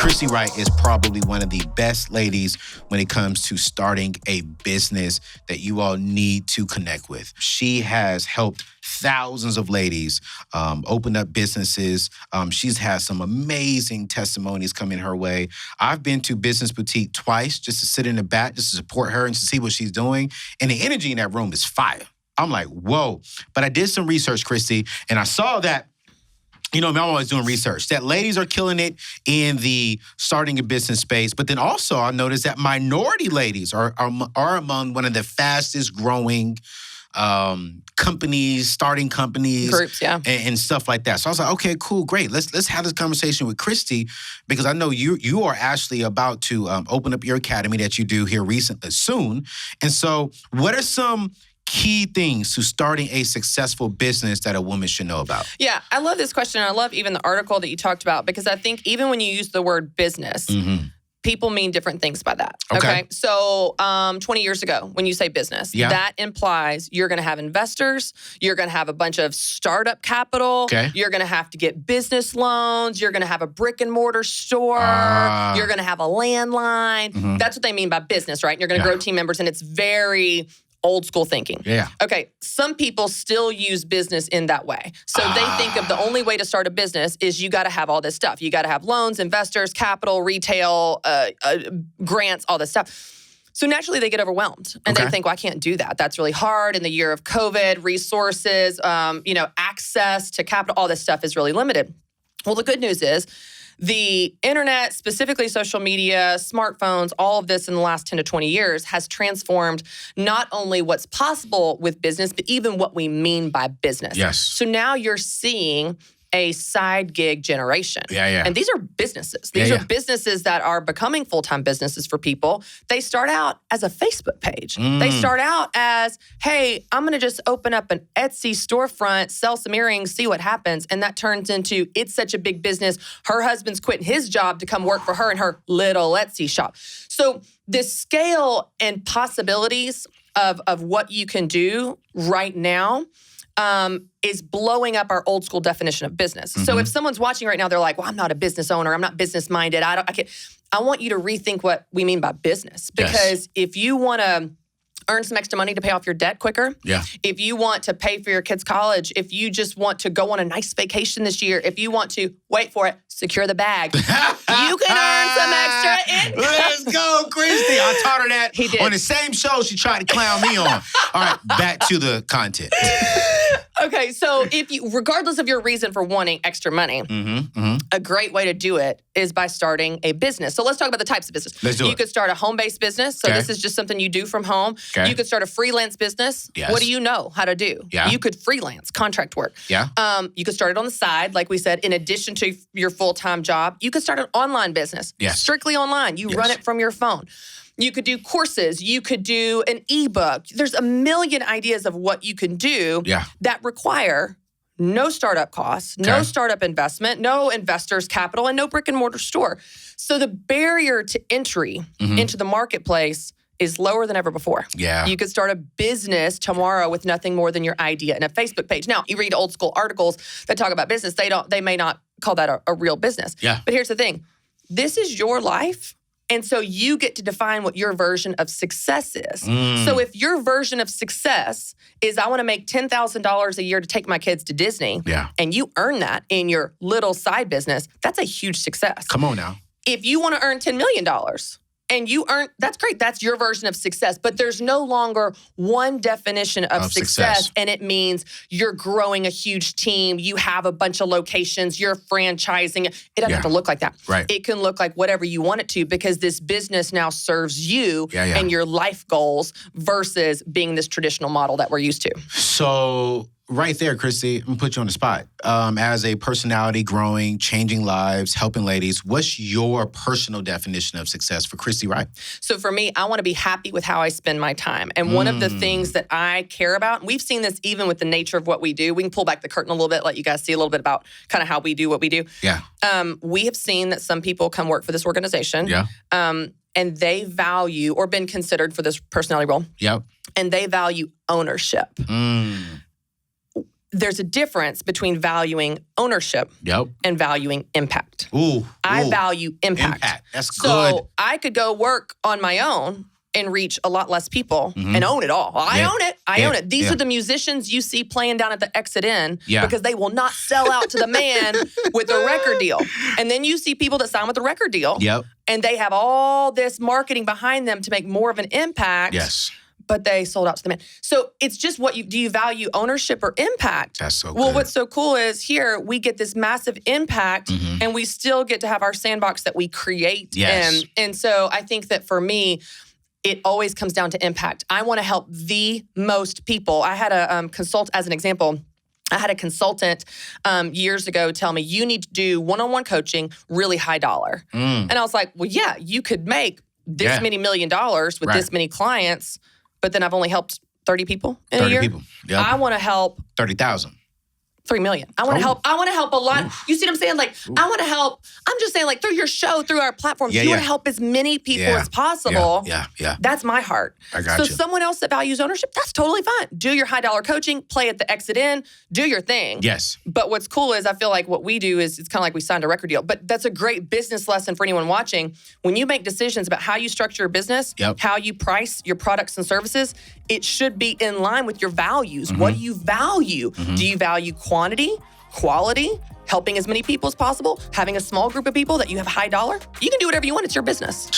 Christy Wright is probably one of the best ladies when it comes to starting a business that you all need to connect with. She has helped thousands of ladies open up businesses. She's had some amazing testimonies coming her way. I've been to Business Boutique twice just to sit in the back, just to support her and to see what she's doing. And the energy in that room is fire. I'm like, whoa. But I did some research, Christy, and I saw that, I'm always doing research, that ladies are killing it in the starting a business space. But then also I noticed that minority ladies are among one of the fastest growing companies, starting companies. Groups, yeah. And stuff like that. So I was like, okay, cool, great. Let's have this conversation with Christy, because I know you are actually about to open up your academy that you do here soon. And so what are some key things to starting a successful business that a woman should know about? Yeah, I love this question. I love even the article that you talked about, because I think even when you use the word business, people mean different things by that. Okay. So 20 years ago, when you say business, that implies you're going to have investors, you're going to have a bunch of startup capital, you're going to have to get business loans, you're going to have a brick and mortar store, you're going to have a landline. That's what they mean by business, right? And you're going to grow team members, and it's very old school thinking. Yeah. Okay, some people still use business in that way. So they think of the only way to start a business is you got to have all this stuff. You got to have loans, investors, capital, retail, grants, all this stuff. So naturally they get overwhelmed and they think, well, I can't do that. That's really hard. In the year of COVID, resources, access to capital, all this stuff is really limited. Well, the good news is the internet, specifically social media, smartphones, all of this in the last 10 to 20 years has transformed not only what's possible with business, but even what we mean by business. Yes. So now you're seeing a side gig generation. Yeah. And these are businesses. These are businesses that are becoming full-time businesses for people. They start out as a Facebook page. They start out as, hey, I'm going to just open up an Etsy storefront, sell some earrings, see what happens. And that turns into, it's such a big business. Her husband's quitting his job to come work for her in her little Etsy shop. So the scale and possibilities of what you can do right now is blowing up our old school definition of business. So if someone's watching right now, they're like, well, I'm not a business owner. I'm not business minded. I want you to rethink what we mean by business. Because if you want to earn some extra money to pay off your debt quicker, if you want to pay for your kids' college, if you just want to go on a nice vacation this year, if you want to, wait for it, secure the bag, you can earn some extra income. Let's go, Christy. I taught her that He did. on the same show she tried to clown me on. All right, back to the content. Okay, so if you, regardless of your reason for wanting extra money, a great way to do it is by starting a business. So let's talk about the types of business. Let's do You it. could start a home-based business. So this is just something you do from home. Okay. You could start a freelance business. Yes. What do you know how to do? Yeah. You could freelance, contract work. Yeah. You could start it on the side, like we said, in addition to your full-time job. You could start an online business. Yes. Strictly online. You run it from your phone. You could do courses. You could do an ebook. There's a million ideas of what you can do that require no startup costs, no startup investment, no investors' capital, and no brick and mortar store. So the barrier to entry into the marketplace is lower than ever before. Yeah. You could start a business tomorrow with nothing more than your idea and a Facebook page. Now, you read old school articles that talk about business. They may not call that a real business. Yeah. But here's the thing. This is your life. And so you get to define what your version of success is. So if your version of success is, I want to make $10,000 a year to take my kids to Disney, and you earn that in your little side business, that's a huge success. Come on now. If you want to earn $10 million and you earn, that's great. That's your version of success. But there's no longer one definition of success. And it means you're growing a huge team. You have a bunch of locations. You're franchising. It doesn't have to look like that. Right. It can look like whatever you want it to, because this business now serves you and your life goals versus being this traditional model that we're used to. So right there, Christy, I'm going to put you on the spot. As a personality growing, changing lives, helping ladies, what's your personal definition of success for Christy Wright? So for me, I want to be happy with how I spend my time. And one of the things that I care about, and we've seen this even with the nature of what we do, we can pull back the curtain a little bit, let you guys see a little bit about kind of how we do what we do. Yeah. We have seen that some people come work for this organization. Yeah. And they value, or been considered for this personality role. Yep. And they value ownership. there's a difference between valuing ownership and valuing impact. I value impact. That's good. So I could go work on my own and reach a lot less people and own it all. I own it. I own it. These are the musicians you see playing down at the Exit Inn because they will not sell out to the man with a record deal. And then you see people that sign with a record deal and they have all this marketing behind them to make more of an impact. Yes. But they sold out to the man. So it's just do you value ownership or impact? That's so good. Well, what's so cool is here we get this massive impact and we still get to have our sandbox that we create. Yes. And so I think that for me, it always comes down to impact. I want to help the most people. I had a consult, as an example, I had a consultant years ago tell me, you need to do one-on-one coaching, really high dollar. And I was like, well, yeah, you could make this many $1 million with this many clients, but then I've only helped 30 people in a year. 30 people. Yep. I want to help 30,000. 3 million. I want to help. I want to help a lot. You see what I'm saying? Like, I want to help. I'm just saying, like, through your show, through our platforms, you want to help as many people as possible. Yeah. That's my heart. I got you. So someone else that values ownership, that's totally fine. Do your high dollar coaching, play at the Exit Inn, do your thing. Yes. But what's cool is I feel like what we do is it's kind of like we signed a record deal. But that's a great business lesson for anyone watching. When you make decisions about how you structure your business, how you price your products and services, it should be in line with your values. What do you value? Do you value quantity? Quality, helping as many people as possible, having a small group of people that you have high dollar? You can do whatever you want. It's your business.